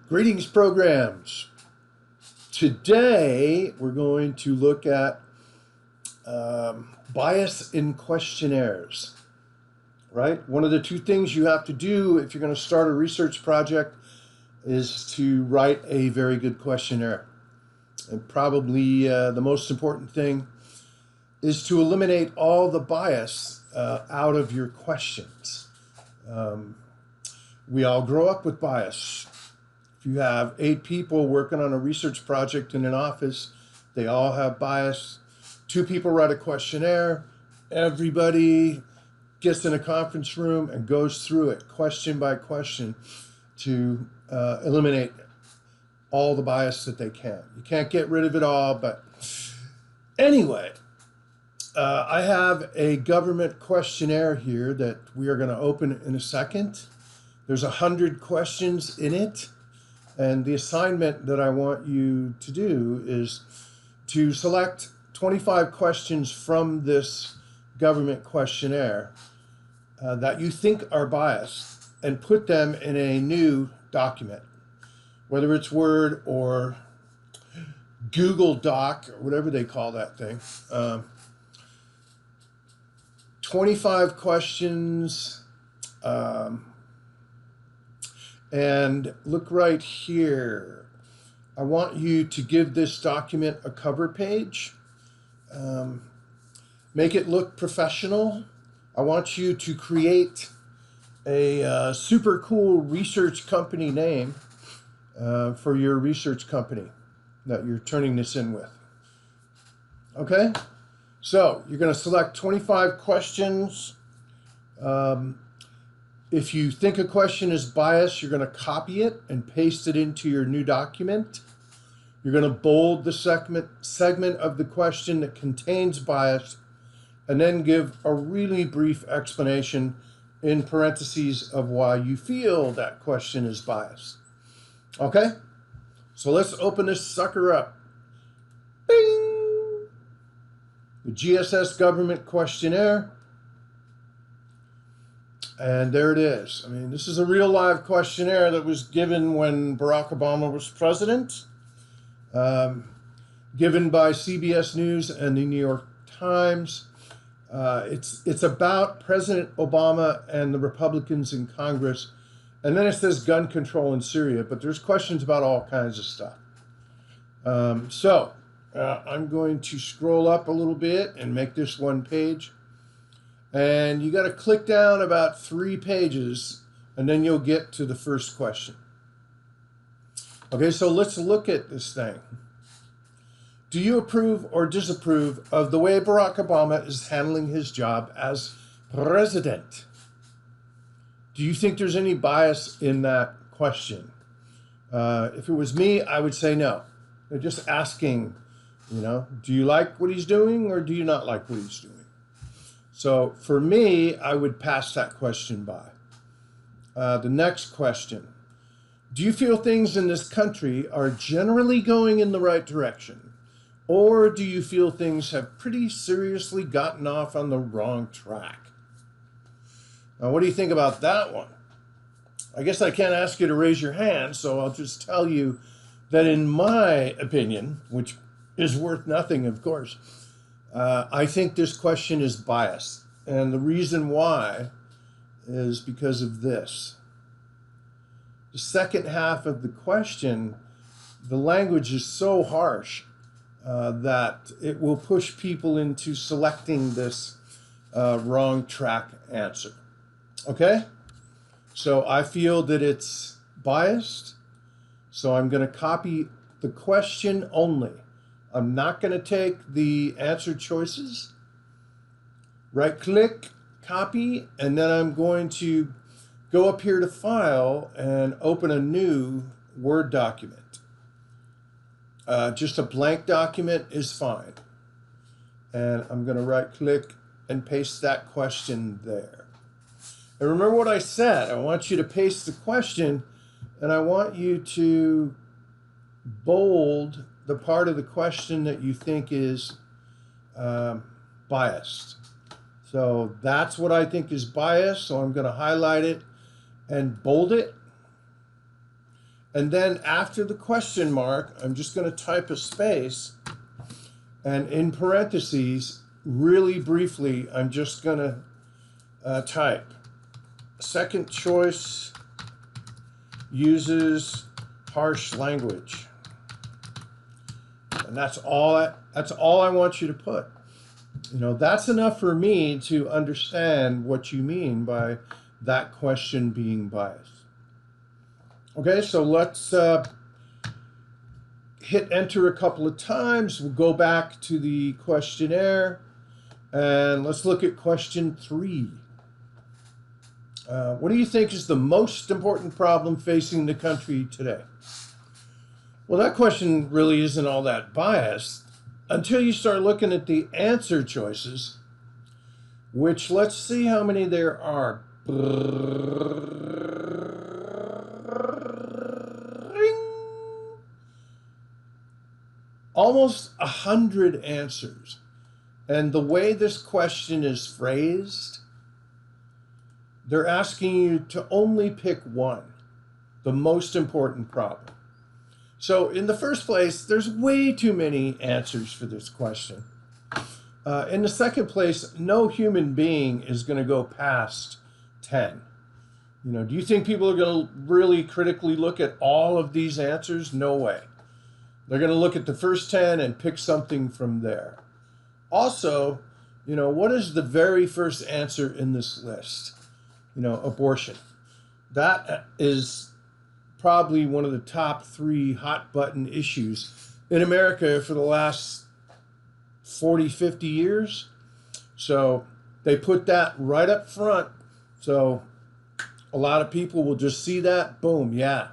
Greetings, programs. Today we're going to look at bias in questionnaires, right? One of the two things you have to do if you're going to start a research project is to write a very good questionnaire. And probably the most important thing is to eliminate all the bias out of your questions. We all grow up with bias. If you have 8 people working on a research project in an office, they all have bias. 2 people write a questionnaire. Everybody gets in a conference room and goes through it question by question to eliminate all the bias that they can. You can't get rid of it all, but anyway, I have a government questionnaire here that we are going to open in a second. There's 100 questions in it. And the assignment that I want you to do is to select 25 questions from this government questionnaire that you think are biased and put them in a new document, whether it's Word or Google Doc or whatever they call that thing. 25 questions. And look right here. I want you to give this document a cover page. Make it look professional. I want you to create a super cool research company name for your research company that you're turning this in with. Okay? So you're going to select 25 questions. If you think a question is biased, you're going to copy it and paste it into your new document. You're going to bold the segment of the question that contains bias, and then give a really brief explanation in parentheses of why you feel that question is biased. Okay? So let's open this sucker up. Bing! The GSS Government Questionnaire. And there it is. I mean, this is a real live questionnaire that was given when Barack Obama was president, given by CBS News and the New York Times. It's about President Obama and the Republicans in Congress. And then it says gun control in Syria, but there's questions about all kinds of stuff. I'm going to scroll up a little bit and make this one page. And you got to click down about 3 pages, and then you'll get to the first question. Okay, so let's look at this thing. Do you approve or disapprove of the way Barack Obama is handling his job as president? Do you think there's any bias in that question? If it was me, I would say no. They're just asking, do you like what he's doing or do you not like what he's doing? So for me, I would pass that question by. The next question. Do you feel things in this country are generally going in the right direction? Or do you feel things have pretty seriously gotten off on the wrong track? Now, what do you think about that one? I guess I can't ask you to raise your hand, so I'll just tell you that in my opinion, which is worth nothing, of course, I think this question is biased. And the reason why is because of this. The second half of the question, the language is so harsh that it will push people into selecting this wrong track answer. Okay? So I feel that it's biased. So I'm going to copy the question only. I'm not going to take the answer choices. Right click, copy, and then I'm going to go up here to File and open a new Word document. Just a blank document is fine. And I'm going to right click and paste that question there. And remember what I said. I want you to paste the question, and I want you to bold the part of the question that you think is biased. So that's what I think is biased. So I'm going to highlight it and bold it. And then after the question mark, I'm just going to type a space. And in parentheses, really briefly, I'm just going to type second choice uses harsh language. And that's all I want you to put. That's enough for me to understand what you mean by that question being biased. Okay, so let's hit enter a couple of times. We'll go back to the questionnaire and let's look at question 3. What do you think is the most important problem facing the country today? Well, that question really isn't all that biased until you start looking at the answer choices, which let's see how many there are. Almost 100 answers. And the way this question is phrased, they're asking you to only pick one, the most important problem. So in the first place, there's way too many answers for this question. In the second place, no human being is going to go past 10. Do you think people are going to really critically look at all of these answers? No way. They're going to look at the first 10 and pick something from there. Also, what is the very first answer in this list? Abortion. That is probably one of the top 3 hot button issues in America for the last 40, 50 years. So they put that right up front. So a lot of people will just see that, boom, yeah.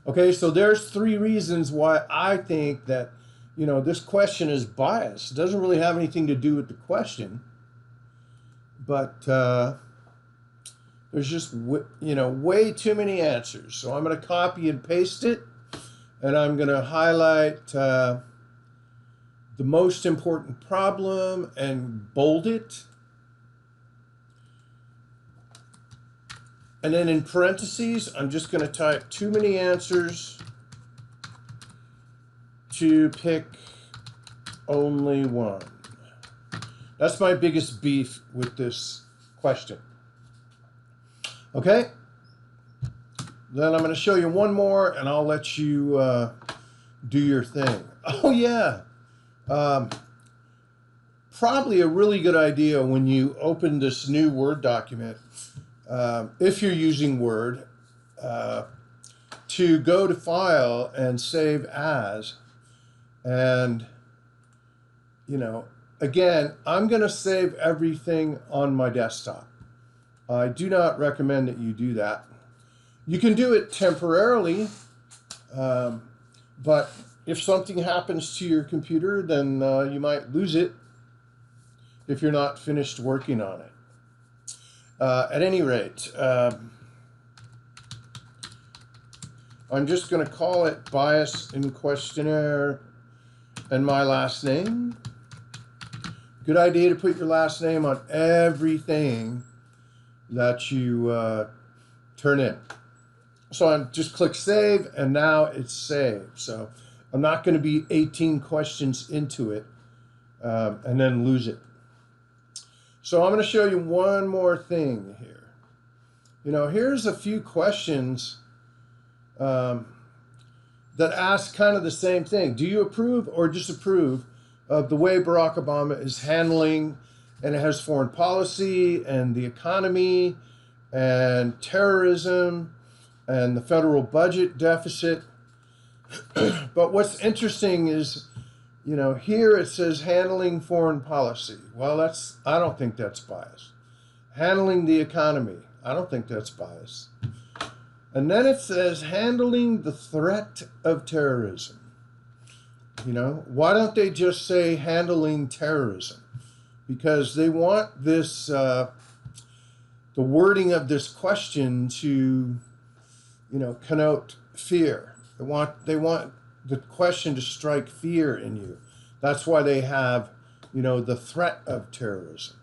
Okay, so there's 3 reasons why I think that, this question is biased. It doesn't really have anything to do with the question, but there's just, way too many answers. So I'm going to copy and paste it, and I'm going to highlight the most important problem and bold it. And then in parentheses, I'm just going to type too many answers to pick only one. That's my biggest beef with this question. Okay? Then I'm going to show you one more and I'll let you do your thing. Oh, yeah. Probably a really good idea when you open this new Word document, if you're using Word, to go to File and Save As. And, again, I'm going to save everything on my desktop. I do not recommend that you do that. You can do it temporarily, but if something happens to your computer, then you might lose it if you're not finished working on it. At any rate, I'm just going to call it bias in questionnaire and my last name. Good idea to put your last name on everything that you turn in. So I'm just click save and now it's saved. So I'm not going to be 18 questions into it and then lose it. So I'm going to show you one more thing here. Here's a few questions that ask kind of the same thing. Do you approve or disapprove of the way Barack Obama is handling and his foreign policy and the economy and terrorism and the federal budget deficit? But what's interesting is, here it says handling foreign policy. Well, I don't think that's biased. Handling the economy. I don't think that's biased. And then it says handling the threat of terrorism. Why don't they just say handling terrorism? Because they want this, the wording of this question to, connote fear. They want the question to strike fear in you. That's why they have, the threat of terrorism.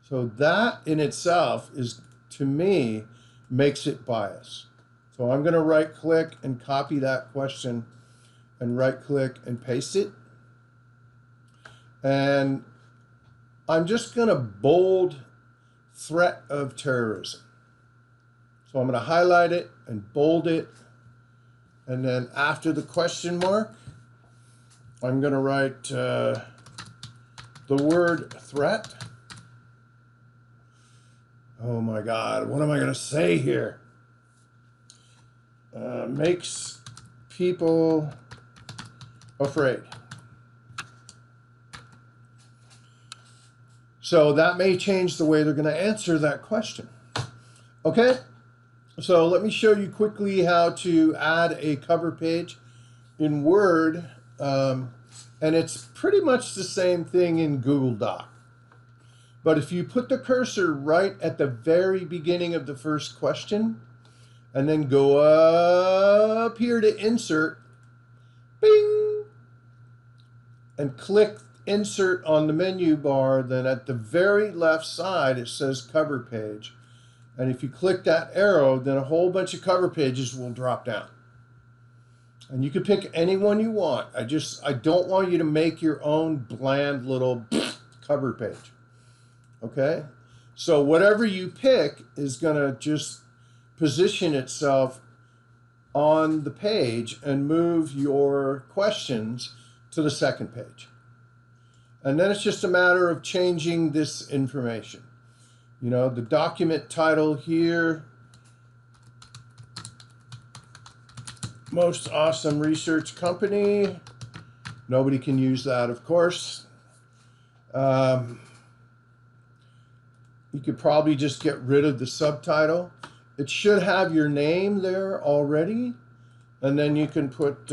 So that in itself is, to me, makes it biased. So So I'm going to right click and copy that question and right click and paste it. And I'm just going to bold threat of terrorism. So I'm going to highlight it and bold it. And then after the question mark, I'm going to write the word threat. Oh my God, what am I going to say here? Makes people afraid. So that may change the way they're going to answer that question. Okay, so let me show you quickly how to add a cover page in Word. And it's pretty much the same thing in Google Doc. But if you put the cursor right at the very beginning of the first question, and then go up here to insert, bing, and click insert on the menu bar, then at the very left side it says cover page. And if you click that arrow, then a whole bunch of cover pages will drop down. And you can pick any one you want. I don't want you to make your own bland little cover page. Okay? So whatever you pick is going to just position itself on the page and move your questions to the second page. And then it's just a matter of changing this information. You know, the document title here, most awesome research company. Nobody can use that, of course. You could probably just get rid of the subtitle. It should have your name there already. And then you can put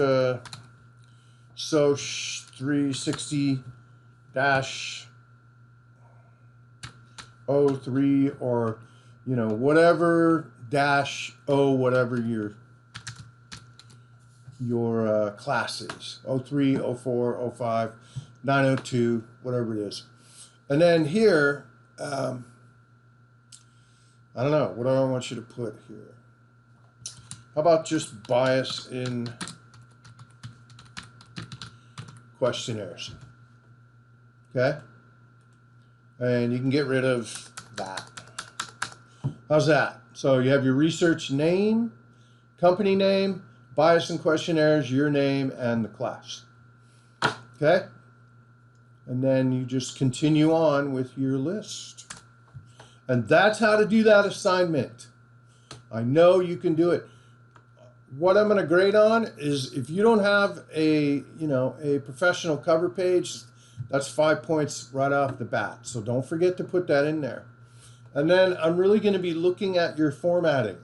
SOCH 360-03 or, you know, whatever -O, whatever your class is. 03, 04, 05, 902, whatever it is. And then here, I don't know, what do I want you to put here? How about just bias in questionnaires? Okay? And you can get rid of that. How's that? So you have your research name, company name, bias in questionnaires, your name, and the class. Okay? And then you just continue on with your list. And that's how to do that assignment. I know you can do it. What I'm going to grade on is if you don't have a professional cover page, that's 5 points right off the bat. So don't forget to put that in there. And then I'm really going to be looking at your formatting.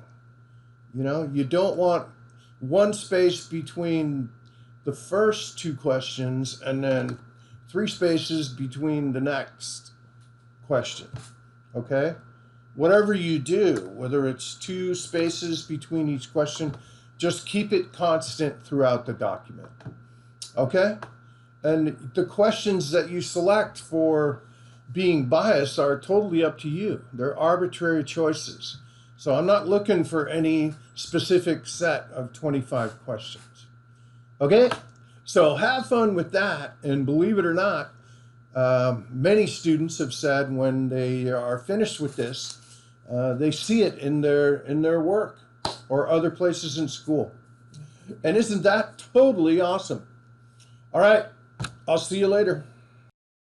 You know, you don't want one space between the first two questions and then 3 spaces between the next question. Okay? Whatever you do, whether it's 2 spaces between each question, just keep it constant throughout the document. Okay? And the questions that you select for being biased are totally up to you. They're arbitrary choices. So I'm not looking for any specific set of 25 questions. Okay? So have fun with that. And believe it or not, many students have said when they are finished with this, they see it in their work or other places in school. And isn't that totally awesome? All right, I'll see you later.